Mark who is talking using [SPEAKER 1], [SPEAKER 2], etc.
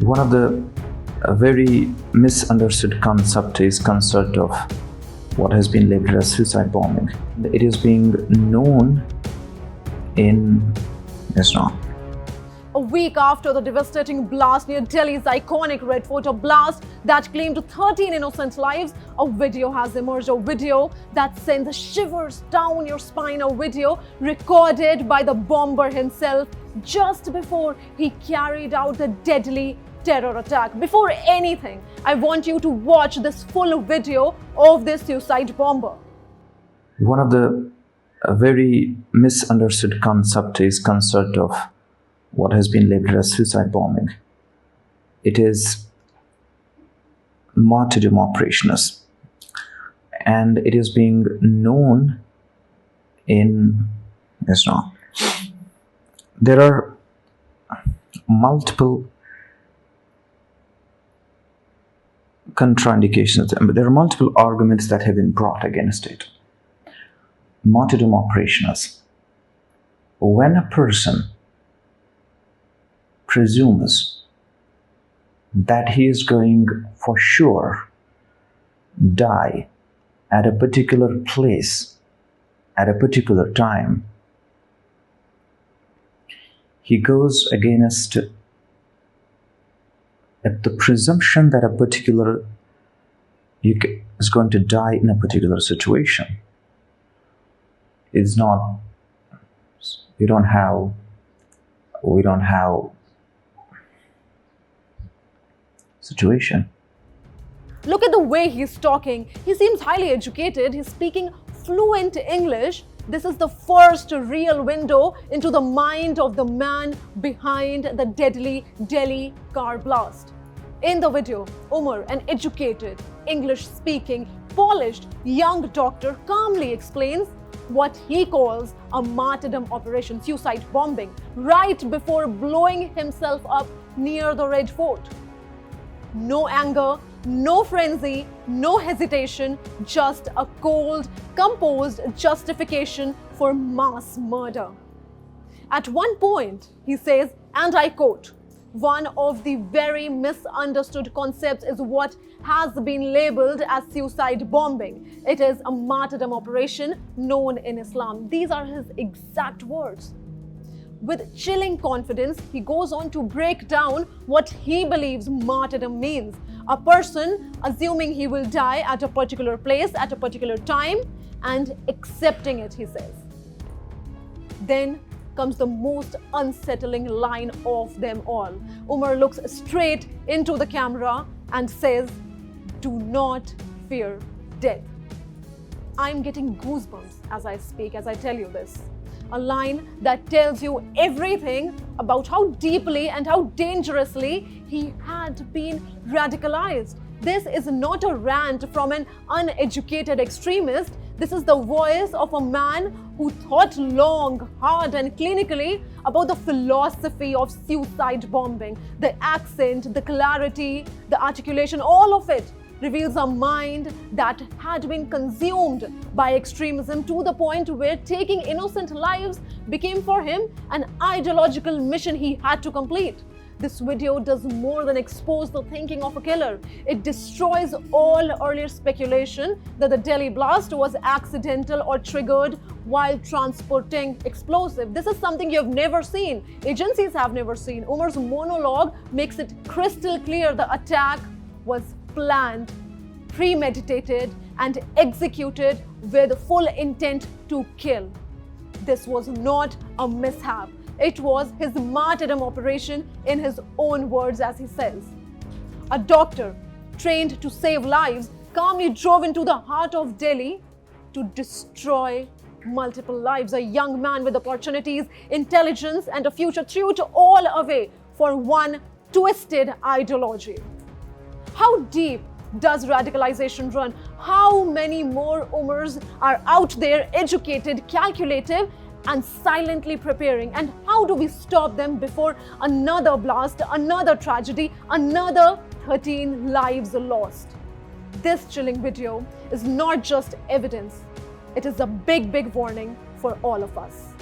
[SPEAKER 1] One of the very misunderstood concept of what has been labeled as suicide bombing. It is being known in Islam.
[SPEAKER 2] A week after the devastating blast near Delhi's iconic Red Fort, a blast that claimed 13 innocent lives, a video has emerged, a video that sends shivers down your spine, a video recorded by the bomber himself just before he carried out the deadly terror attack. Before anything, I want you to watch this full video of this suicide bomber.
[SPEAKER 1] One of the very misunderstood concept of what has been labeled as suicide bombing. It is martyrdom operations, and it is being known in Islam. There are multiple contraindications, but there are multiple arguments that have been brought against it. Martyrdom operations. When a person presumes that he is going for sure die at a particular place at a particular time, he goes against the presumption that a particular is going to die in a particular situation. It's not, we don't have situation.
[SPEAKER 2] Look at the way he's talking. He seems highly educated. He's speaking fluent English. This is the first real window into the mind of the man behind the deadly Delhi car blast. In the video, Umar, an educated, English-speaking, polished young doctor, calmly explains what he calls a martyrdom operation, suicide bombing, right before blowing himself up near the Red Fort. No anger, no frenzy, no hesitation, just a cold, composed justification for mass murder. At one point, he says, and I quote, "One of the very misunderstood concepts is what has been labeled as suicide bombing. It is a martyrdom operation known in Islam." These are his exact words. With chilling confidence, he goes on to break down what he believes martyrdom means. A person assuming he will die at a particular place at a particular time and accepting it, he says. Then comes the most unsettling line of them all. Umar looks straight into the camera and says, "Do not fear death." I'm getting goosebumps as I speak, as I tell you this. A line that tells you everything about how deeply and how dangerously he had been radicalized. This is not a rant from an uneducated extremist. This is the voice of a man who thought long, hard, and clinically about the philosophy of suicide bombing. The accent, the clarity, the articulation, all of it reveals a mind that had been consumed by extremism to the point where taking innocent lives became for him an ideological mission he had to complete. This video does more than expose the thinking of a killer. It destroys all earlier speculation that the Delhi blast was accidental or triggered while transporting explosive. This is something you have never seen. Agencies have never seen. Umar's monologue makes it crystal clear the attack was planned, premeditated, and executed with full intent to kill. This was not a mishap. It was his martyrdom operation in his own words, as he says. A doctor trained to save lives calmly drove into the heart of Delhi to destroy multiple lives. A young man with opportunities, intelligence, and a future threw it all away for one twisted ideology. How deep does radicalization run? How many more Umars are out there, educated, calculative, and silently preparing? And how do we stop them before another blast, another tragedy, another 13 lives lost? This chilling video is not just evidence. It is a big, big warning for all of us.